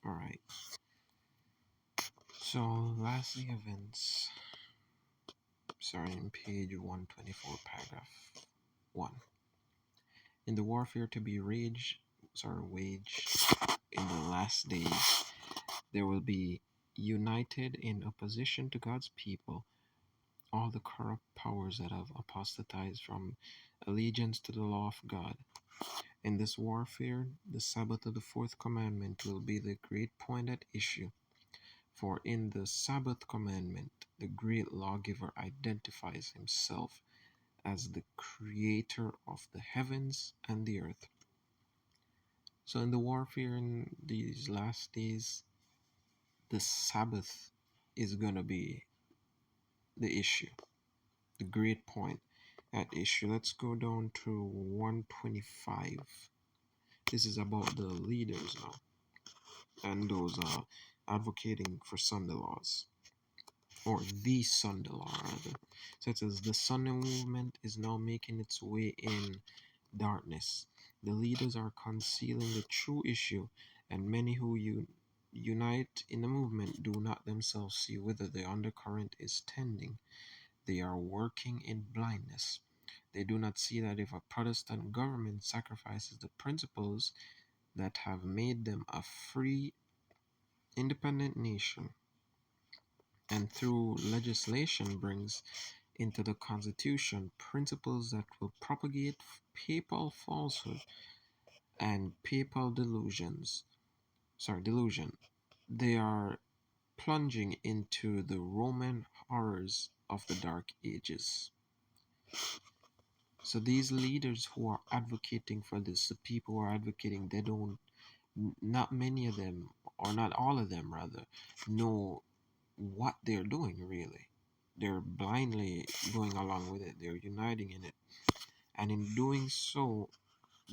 All right. So, lastly, events. Starting page 124, paragraph 1. In the warfare to be waged in the last days, there will be united in opposition to God's people all the corrupt powers that have apostatized from allegiance to the law of God. In this warfare, the Sabbath of the fourth commandment will be the great point at issue. For in the Sabbath commandment, the great lawgiver identifies himself as the creator of the heavens and the earth. So, in the warfare in these last days, the Sabbath is going to be the issue, the great point at issue. Let's go down to 125. This is about the leaders now and those advocating for Sunday laws, or the Sunday law rather. So it says the Sunday movement is now making its way in darkness. The leaders are concealing the true issue, and many who unite in the movement do not themselves see whither the undercurrent is tending. They are working in blindness. They do not see that if a Protestant government sacrifices the principles that have made them a free, independent nation, and through legislation brings into the Constitution principles that will propagate papal falsehood and papal delusion, they are plunging into the Roman horrors of the Dark Ages. So these leaders who are advocating for this, the people who are advocating, they don't, not many of them, or not all of them rather, know what they're doing really. They're blindly going along with it. They're uniting in it. And in doing so,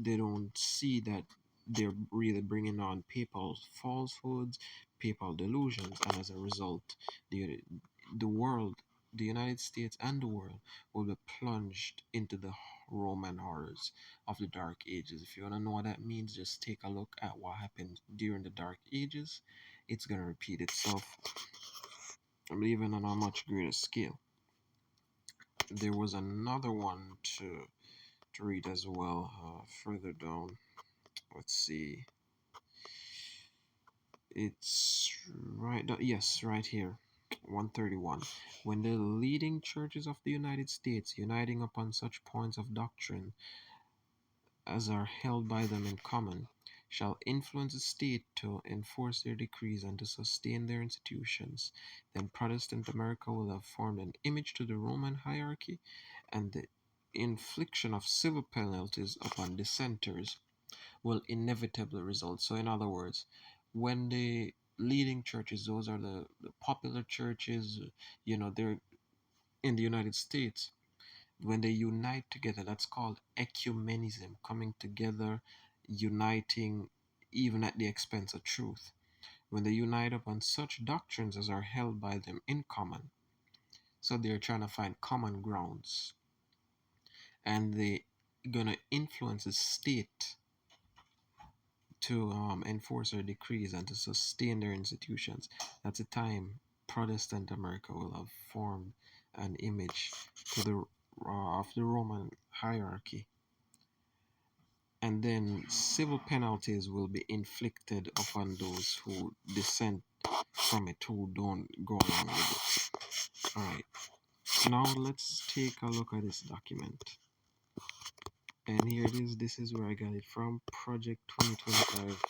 they don't see that they're really bringing on people's falsehoods, people delusions, and as a result, the world, the United States and the world will be plunged into the Roman horrors of the Dark Ages. If you want to know what that means, just take a look at what happened during the Dark Ages. It's going to repeat itself, I believe, on a much greater scale. There was another one to read as well, further down. Let's see. It's right, yes, right here. 131. When the leading churches of the United States, uniting upon such points of doctrine as are held by them in common, shall influence the state to enforce their decrees and to sustain their institutions, then Protestant America will have formed an image to the Roman hierarchy, and the infliction of civil penalties upon dissenters will inevitably result. So, in other words, when the leading churches, those are the popular churches, they're in the United States, when they unite together, that's called ecumenism, coming together, uniting even at the expense of truth. When they unite upon such doctrines as are held by them in common, so they're trying to find common grounds, and they gonna influence the state to enforce their decrees and to sustain their institutions. That's the time Protestant America will have formed an image to the of the Roman hierarchy, and then civil penalties will be inflicted upon those who dissent from it, who don't go along with it. All right. Now let's take a look at this document. And here it is. This is where I got it from. Project 2025,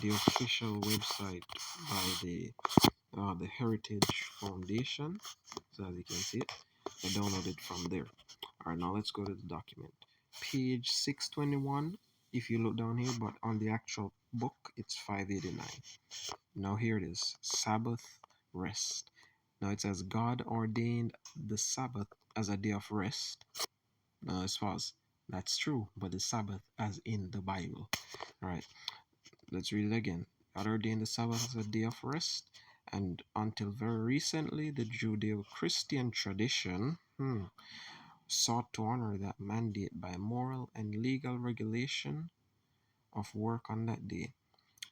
the official website by the Heritage Foundation. So as you can see it, I downloaded from there. All right, now let's go to the document. Page 621. If you look down here, but on the actual book, it's 589. Now here it is. Sabbath rest. Now it says God ordained the Sabbath as a day of rest. Now as far as that's true, but the Sabbath as in the Bible. All right, let's read it again. God ordained the Sabbath as a day of rest, and until very recently, the Judeo-Christian tradition sought to honor that mandate by moral and legal regulation of work on that day.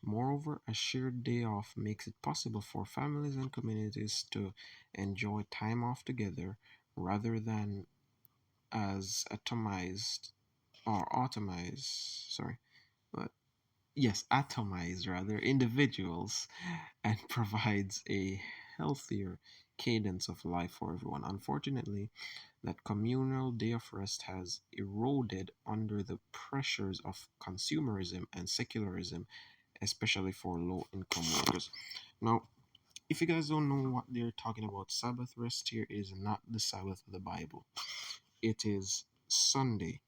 Moreover, a shared day off makes it possible for families and communities to enjoy time off together rather than as atomized or automized, sorry, but yes, atomized rather individuals, and provides a healthier cadence of life for everyone. Unfortunately, that communal day of rest has eroded under the pressures of consumerism and secularism, especially for low income workers. Now, if you guys don't know what they're talking about, Sabbath rest here is not the Sabbath of the Bible. It is Sunday.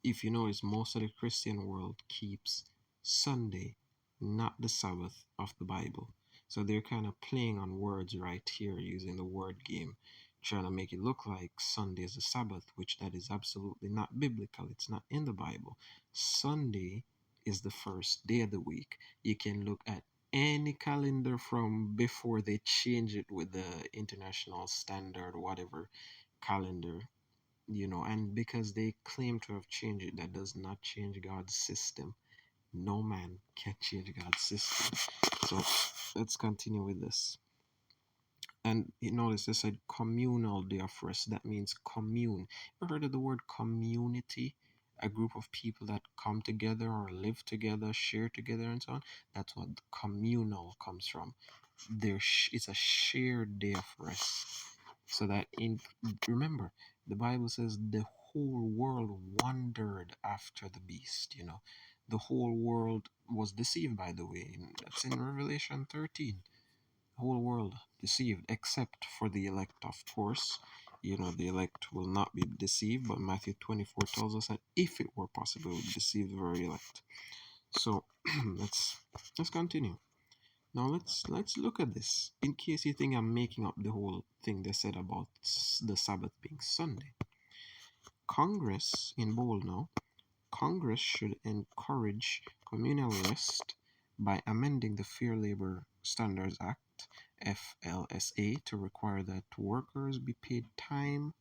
If you notice, most of the Christian world keeps Sunday, not the Sabbath of the Bible. So they're kind of playing on words right here using the word game, trying to make it look like Sunday is the Sabbath, which that is absolutely not biblical. It's not in the Bible. Sunday is the first day of the week. You can look at any calendar from before they change it with the international standard, whatever calendar, and because they claim to have changed it, that does not change God's system. No man can change God's system. So let's continue with this. And you notice they said communal day of rest. That means commune. Ever heard of the word community? A group of people that come together or live together, share together, and so on. That's what communal comes from. It's a shared day of rest. So that remember, the Bible says the whole world wondered after the beast. The whole world was deceived, by the way. That's in Revelation 13. The whole world deceived, except for the elect, of course. The elect will not be deceived, but Matthew 24 tells us that if it were possible, it would deceive the very elect. So let's continue. Now let's look at this. In case you think I'm making up the whole thing they said about the Sabbath being Sunday. Congress, in bold now, Congress should encourage communal rest by amending the Fair Labor Standards Act, FLSA, to require that workers be paid time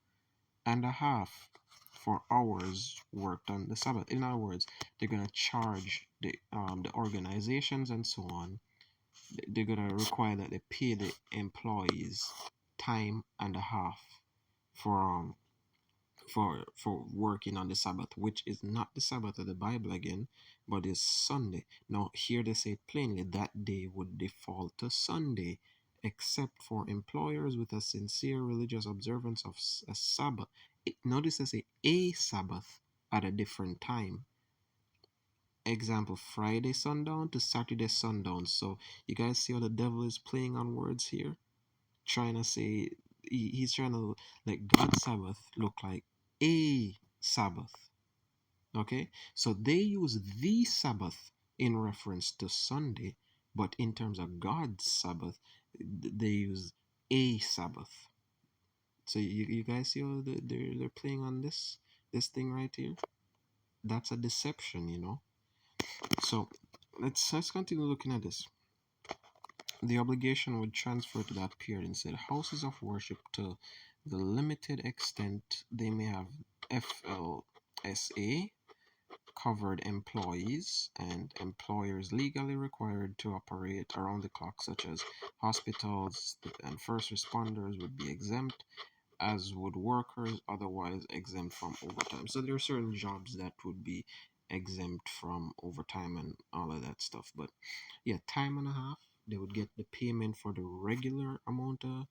and a half for hours worked on the Sabbath. In other words, they're gonna charge the organizations and so on. They're gonna require that they pay the employees time and a half for working on the Sabbath, which is not the Sabbath of the Bible again, but is Sunday. Now here they say plainly that day would default to Sunday, except for employers with a sincere religious observance of a Sabbath. Notice they say a Sabbath at a different time. Example, Friday sundown to Saturday sundown. So you guys see how the devil is playing on words here, trying to say he's trying to like God's Sabbath look like a Sabbath. Okay, so they use the Sabbath in reference to Sunday, but in terms of God's Sabbath, they use a Sabbath. So you guys see how they're playing on this thing right here. That's a deception. So let's continue looking at this. The obligation would transfer to that period instead. Houses of worship, to the limited extent they may have FLSA covered employees and employers legally required to operate around the clock, such as hospitals and first responders, would be exempt, as would workers otherwise exempt from overtime. So there are certain jobs that would be exempt from overtime and all of that stuff. But yeah, time and a half, they would get the payment for the regular amount of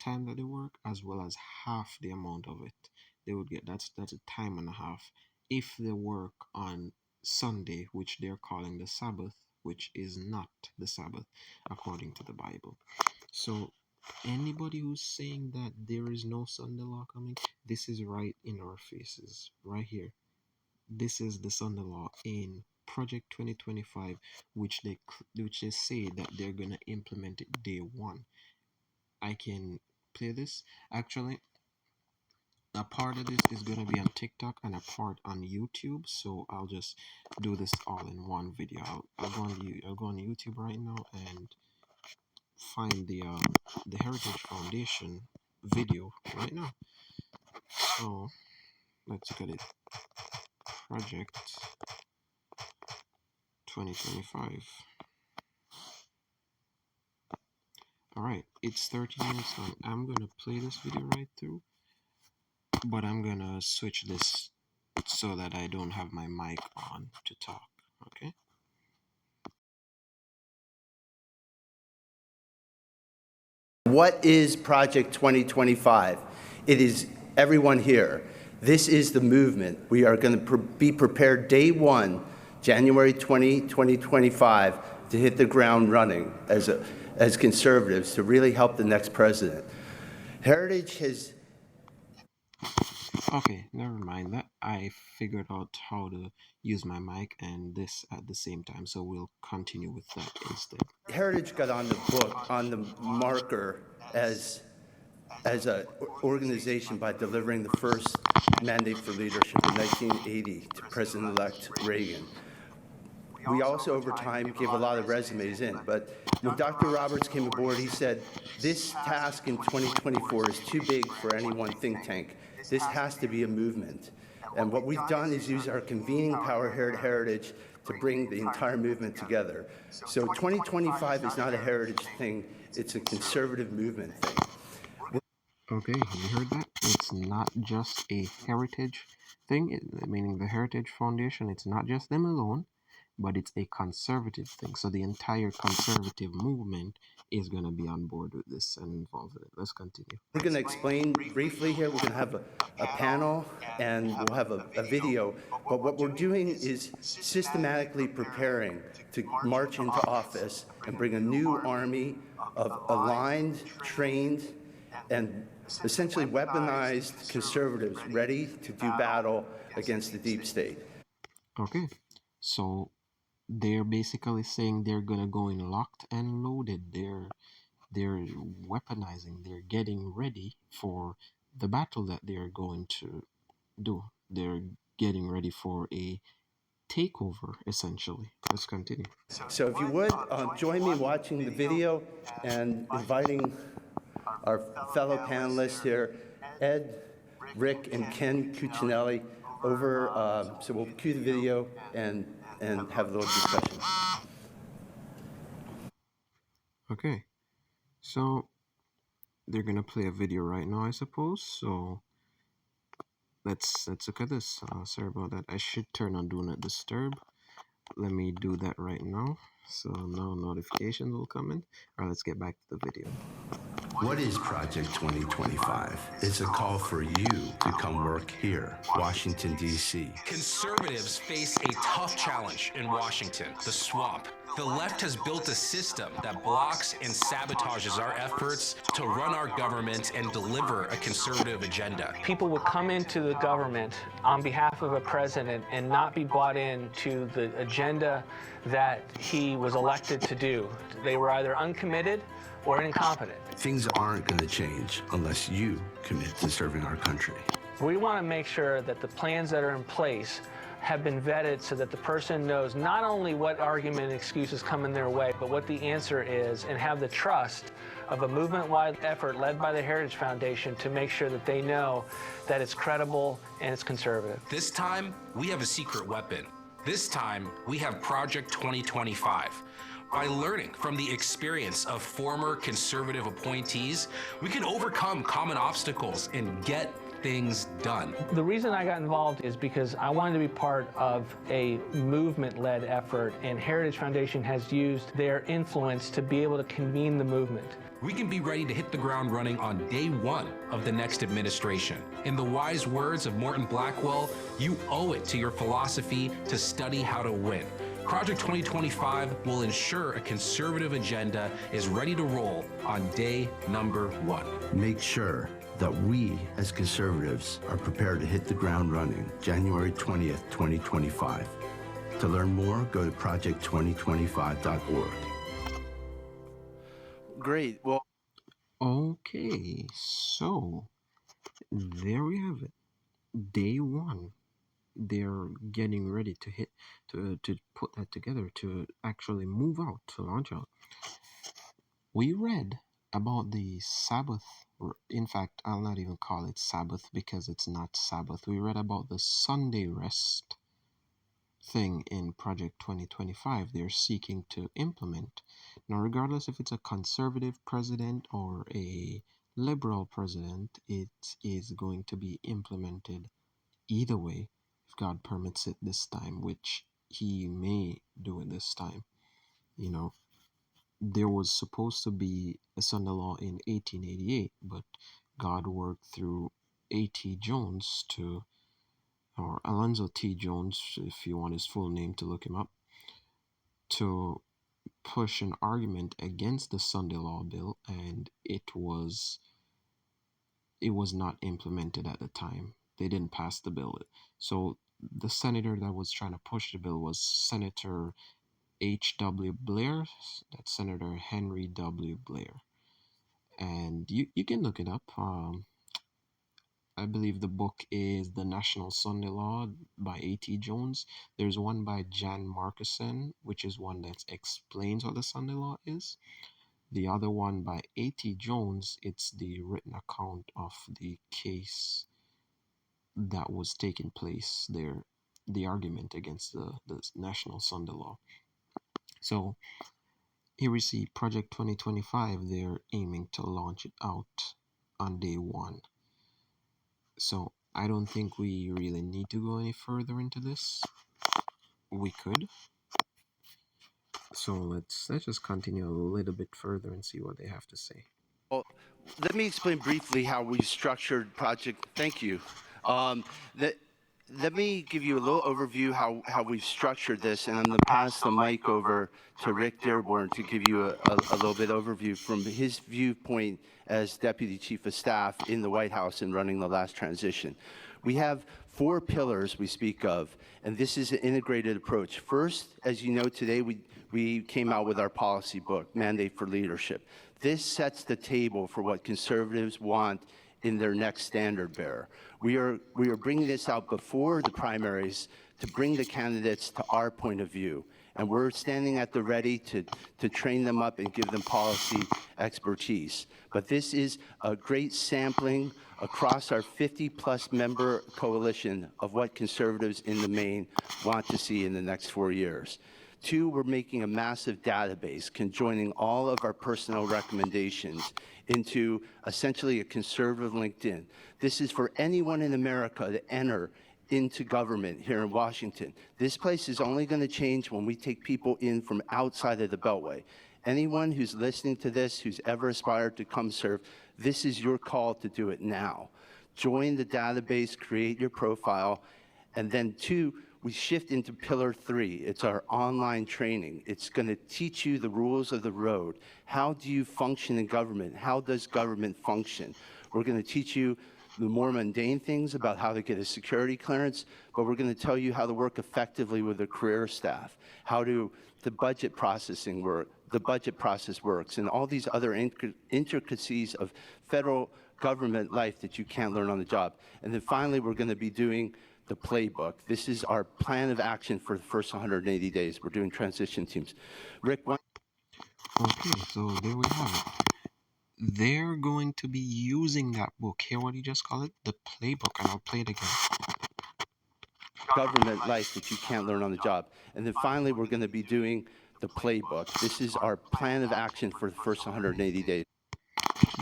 time that they work, as well as half the amount of it. They would get that's a time and a half if they work on Sunday, which they're calling the Sabbath, which is not the Sabbath according to the Bible. So anybody who's saying that there is no Sunday law coming, this is right in our faces, right here. This is the Sunday law in Project 2025, which they say that they're gonna implement it day one. I can play this. Actually, a part of this is gonna be on TikTok and a part on YouTube. So I'll just do this all in one video. I'll go on YouTube right now and find the Heritage Foundation video right now. So let's look at it. Project 2025. All right, it's 30 minutes long. I'm gonna play this video right through, but I'm gonna switch this so that I don't have my mic on to talk. Okay. What is Project 2025? It is everyone here. This is the movement. We are going to be prepared day one, January 20, 2025, to hit the ground running as conservatives to really help the next president. Heritage has... Okay, never mind that. I figured out how to use my mic and this at the same time, so we'll continue with that instead. Heritage got on the book, on the marker as an organization by delivering the first mandate for leadership in 1980 to President-elect Reagan. We also, over time, gave a lot of resumes in, but when Dr. Roberts came aboard, he said, this task in 2024 is too big for any one think tank. This has to be a movement. And what we've done is use our convening power here at Heritage to bring the entire movement together. So 2025 is not a Heritage thing, it's a conservative movement thing. Okay, you heard that? It's not just a heritage thing, meaning the Heritage Foundation, it's not just them alone, but it's a conservative thing. So the entire conservative movement is going to be on board with this and involved in it. Let's continue. We're going to explain briefly here. We're going to have a panel and we'll have a video. But what we're doing is systematically preparing to march into office and bring a new army of aligned, trained, and essentially weaponized conservatives ready to do battle against the deep state. Okay, so they're basically saying they're gonna go in locked and loaded. They're weaponizing. They're getting ready for the battle that they're going to do. They're getting ready for a takeover, essentially. Let's continue. So if you would, join me in watching the video and inviting our fellow panelists here, Ed, Rick, and Ken Cuccinelli, over. So we'll cue the video and have a little discussion. Okay, so they're gonna play a video right now, I suppose. So let's look at this. Sorry about that. I should turn on Do Not Disturb. Let me do that right now. So now notifications will come in. All right, let's get back to the video. What is Project 2025? It's a call for you to come work here, Washington, D.C. Conservatives face a tough challenge in Washington, the swamp. The left has built a system that blocks and sabotages our efforts to run our government and deliver a conservative agenda. People would come into the government on behalf of a president and not be bought into the agenda that he was elected to do. They were either uncommitted or incompetent. Things aren't going to change unless you commit to serving our country. We want to make sure that the plans that are in place have been vetted so that the person knows not only what argument and excuses come in their way, but what the answer is, and have the trust of a movement-wide effort led by the Heritage Foundation to make sure that they know that it's credible and it's conservative. This time, we have a secret weapon. This time, we have Project 2025. By learning from the experience of former conservative appointees, we can overcome common obstacles and get things done. The reason I got involved is because I wanted to be part of a movement-led effort, and Heritage Foundation has used their influence to be able to convene the movement. We can be ready to hit the ground running on day one of the next administration. In the wise words of Morton Blackwell, you owe it to your philosophy to study how to win. Project 2025 will ensure a conservative agenda is ready to roll on day number one. Make sure that we, as conservatives, are prepared to hit the ground running January 20th, 2025. To learn more, go to project2025.org. Great. Well, Okay, so there we have it. Day one. They're getting ready to hit to put that together to actually move out, to launch out. We read about the Sabbath. In fact, I'll not even call it Sabbath because it's not Sabbath. We read about the Sunday rest thing in Project 2025 they're seeking to implement. Now, regardless if it's a conservative president or a liberal president, it is going to be implemented either way, if God permits it this time, which He may do it this time. You know, there was supposed to be a Sunday law in 1888, but God worked through A.T. Jones to, or Alonzo T. Jones, if you want his full name to look him up, to push an argument against the Sunday law bill, and it was not implemented at the time. They didn't pass the bill. So the senator that was trying to push the bill was Senator H.W. Blair. That's Senator Henry W. Blair. And you can look it up. I believe the book is The National Sunday Law by A.T. Jones. There's one by Jan Markuson, which is one that explains what the Sunday Law is. The other one by A.T. Jones, it's the written account of the case that was taking place there, the argument against the National Sunday Law. So here we see Project 2025, they're aiming to launch it out on day one. So I don't think we really need to go any further into this. We could. So let's just continue a little bit further and see what they have to say. Well, let me explain briefly how we structured project. Thank you. Um, that, let me give you a little overview how we've structured this, and I'm going to pass the mic over to Rick Dearborn to give you a little bit overview from his viewpoint as Deputy Chief of Staff in the White House and running the last transition. We have 4 pillars we speak of, and this is an integrated approach. First, as you know, today we came out with our policy book, Mandate for Leadership. This sets the table for what conservatives want in their next standard bearer. We are bringing this out before the primaries to bring the candidates to our point of view. And we're standing at the ready to train them up and give them policy expertise. But this is a great sampling across our 50-plus member coalition of what conservatives in the main want to see in the next 4 years. 2, we're making a massive database conjoining all of our personnel recommendations into essentially a conservative LinkedIn. This is for anyone in America to enter into government here in Washington. This place is only going to change when we take people in from outside of the Beltway. Anyone who's listening to this, who's ever aspired to come serve, this is your call to do it now. Join the database, create your profile, and then 2, we shift into pillar 3. It's our online training. It's going to teach you the rules of the road. How do you function in government? How does government function? We're going to teach you the more mundane things about how to get a security clearance, but we're going to tell you how to work effectively with the career staff, how the budget processing work, the budget process works, and all these other intricacies of federal government life that you can't learn on the job. And then finally, we're going to be doing the playbook. This is our plan of action for the first 180 days. We're doing transition teams. Rick, Okay, so there we have it. They're going to be using that book. Hear what you just call it? The playbook, and I'll play it again. Government life that you can't learn on the job. And then finally, we're going to be doing the playbook. This is our plan of action for the first 180 days.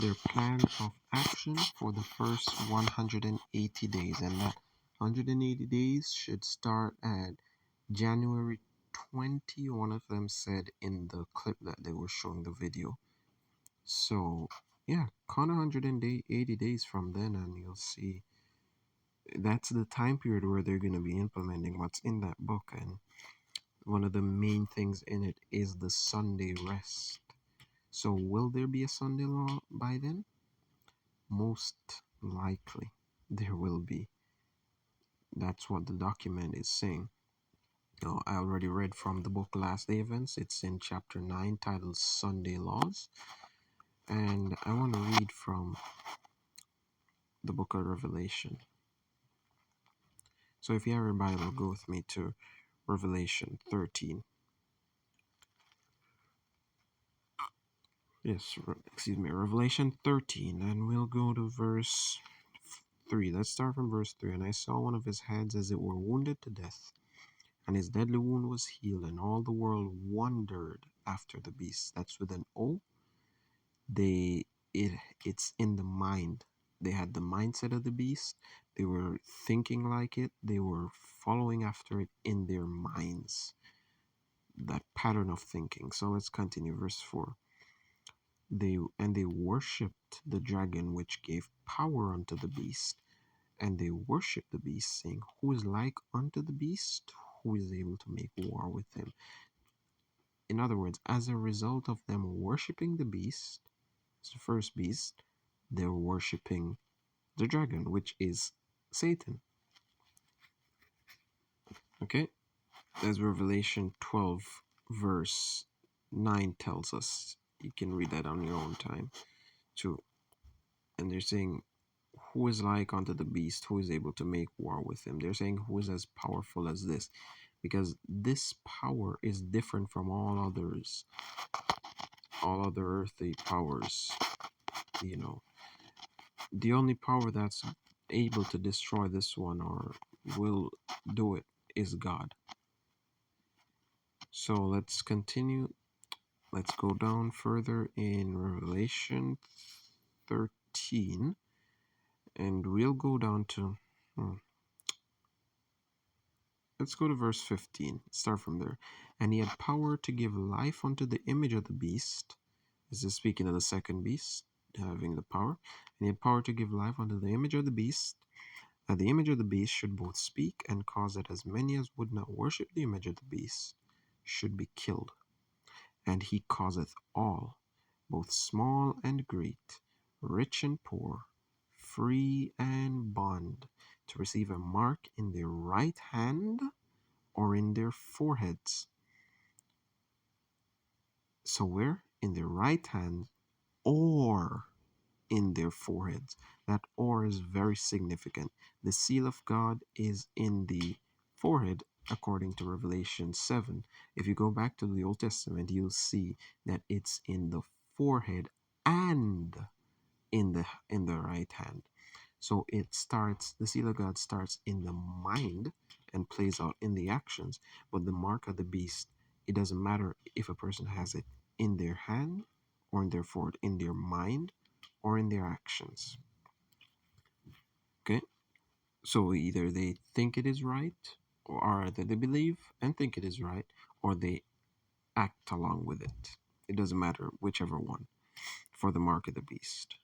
Their plan of action for the first 180 days, and that 180 days should start at January 20. One of them said in the clip that they were showing the video. So yeah, count 180 days from then, and you'll see that's the time period where they're going to be implementing what's in that book. And one of the main things in it is the Sunday rest. So will there be a Sunday law by then? Most likely there will be. That's what the document is saying. Now, I already read from the book Last Day Events. It's in chapter 9 titled Sunday Laws. And I want to read from the book of Revelation. So if you have your Bible, go with me to Revelation 13. Revelation 13, and we'll go to verse 3. Let's start from verse 3. And I saw one of his heads as it were wounded to death, and his deadly wound was healed, and all the world wondered after the beast. That's with an O. They it it's in the mind. They had the mindset of the beast. They were thinking like it. They were following after it in their minds. That pattern of thinking. So let's continue. Verse 4. They worshipped the dragon which gave power unto the beast, and they worshipped the beast, saying, who is like unto the beast? Who is able to make war with him? In other words, as a result of them worshipping the beast, it's the first beast, they're worshipping the dragon, which is Satan. Okay? As Revelation 12, verse 9 tells us. You can read that on your own time too. And they're saying, who is like unto the beast? Who is able to make war with him? They're saying, who is as powerful as this? Because this power is different from all others, all other earthly powers. You know, the only power that's able to destroy this one or will do it is God. So let's continue. Let's go down further in Revelation 13, and we'll go down to, let's go to verse 15. Start from there. And he had power to give life unto the image of the beast. This is speaking of the second beast having the power. And he had power to give life unto the image of the beast, that the image of the beast should both speak and cause that as many as would not worship the image of the beast should be killed. And he causeth all, both small and great, rich and poor, free and bond, to receive a mark in their right hand or in their foreheads. So where? In their right hand or in their foreheads. That or is very significant. The seal of God is in the forehead according to Revelation 7. If you go back to the Old Testament, you'll see that it's in the forehead and in the right hand. So it starts, the seal of God starts in the mind and plays out in the actions. But the mark of the beast, it doesn't matter if a person has it in their hand or in their forehead, in their mind or in their actions. Okay? So either they think it is right, or either they believe and think it is right, or they act along with it. It doesn't matter whichever one for the mark of the beast.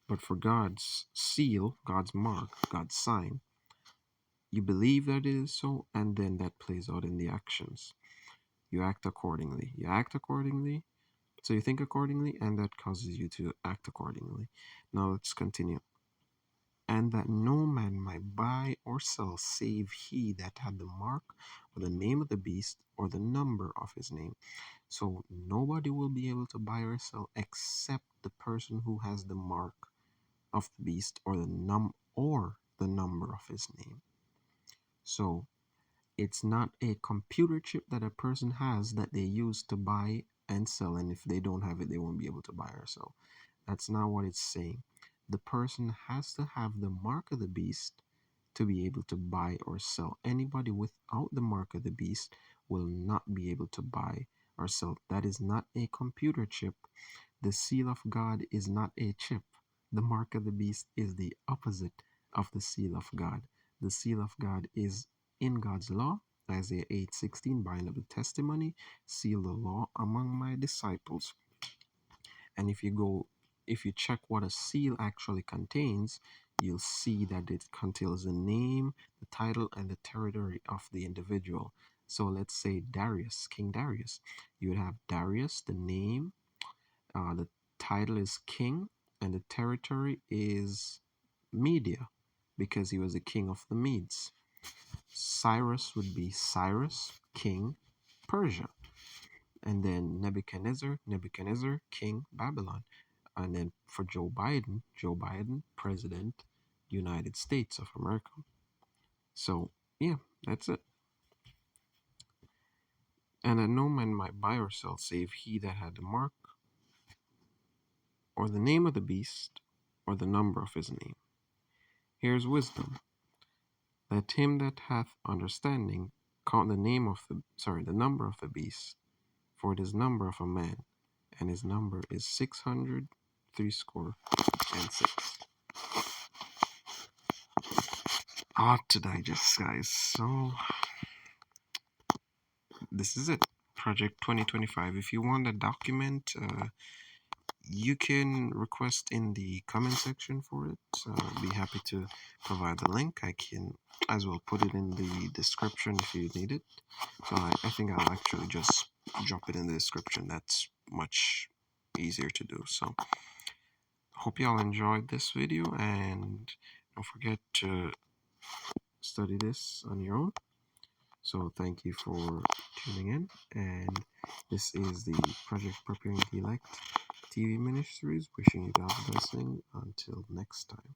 But for God's seal, God's mark, God's sign, you believe that it is so, and then that plays out in the actions. You act accordingly. You act accordingly, so you think accordingly, and that causes you to act accordingly. Now let's continue. And that no man might buy or sell save he that had the mark or the name of the beast or the number of his name. So nobody will be able to buy or sell except the person who has the mark of the beast or the number of his name. So it's not a computer chip that a person has that they use to buy and sell, and if they don't have it, they won't be able to buy or sell. That's not what it's saying. The person has to have the mark of the beast to be able to buy or sell. Anybody without the mark of the beast will not be able to buy or sell. That is not a computer chip. The seal of God is not a chip. The mark of the beast is the opposite of the seal of God. The seal of God is in God's law. Isaiah 8:16, bind up the testimony, seal the law among my disciples. And if you check what a seal actually contains, you'll see that it contains the name, the title, and the territory of the individual. So let's say Darius, King Darius. You would have Darius, the name, the title is king, and the territory is Media, because he was the king of the Medes. Cyrus would be Cyrus, king, Persia. And then Nebuchadnezzar, king, Babylon. And then for Joe Biden, president, United States of America. So, yeah, that's it. And that no man might buy or sell save he that had the mark, or the name of the beast, or the number of his name. Here's wisdom. Let him that hath understanding count the the number of the beast, for it is number of a man, and his number is 600 threescore and six. A lot to digest, guys. So this is it. Project 2025. If you want a document, you can request in the comment section for it. I'll be happy to provide the link. I can as well put it in the description if you need it. So I think I'll actually just drop it in the description. That's much easier to do. So hope y'all enjoyed this video, and don't forget to study this on your own. So thank you for tuning in, and this is the Project Preparing the Elect TV miniseries. Wishing you God's blessing. Until next time.